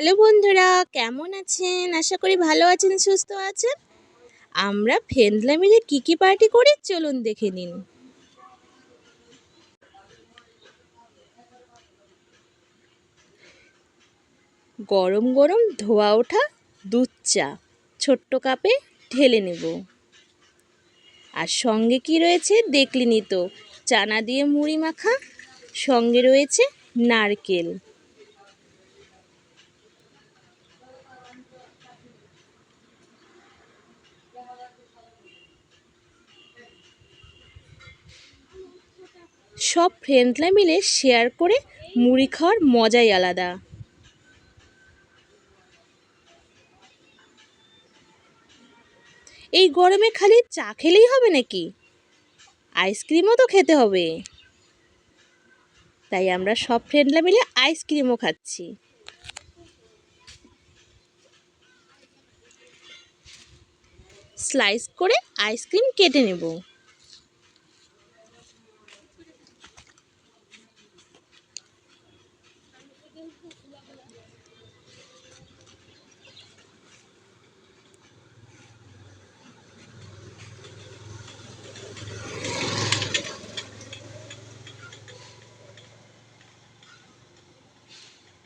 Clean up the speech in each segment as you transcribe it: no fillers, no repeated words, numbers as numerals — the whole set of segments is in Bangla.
হ্যালো বন্ধুরা, কেমন আছেন? আশা করি ভালো আছেন, সুস্থ আছেন। আমরা ফ্রেন্ডরা মিলে কি পার্টি করি চলুন দেখে নিন। গরম গরম ধোয়া ওঠা দুধ চা ছোট্ট কাপে ঢেলে নেব। আর সঙ্গে কি রয়েছে দেখলেনই তো, চানা দিয়ে মুড়ি মাখা, সঙ্গে রয়েছে নারকেল। সব ফ্রেন্ডরা মিলে শেয়ার করে মুড়ি খাওয়ার মজাই আলাদা। এই গরমে খালি চা খেলেই হবে নাকি? আইসক্রিমও তো খেতে হবে। তাই আমরা সব ফ্রেন্ডরা মিলে আইসক্রিমও খাচ্ছি। স্লাইস করে আইসক্রিম কেটে নেব।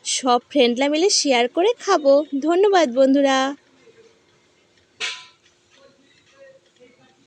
সব ফ্রেন্ডরা মিলে শেয়ার করে খাবো। ধন্যবাদ বন্ধুরা।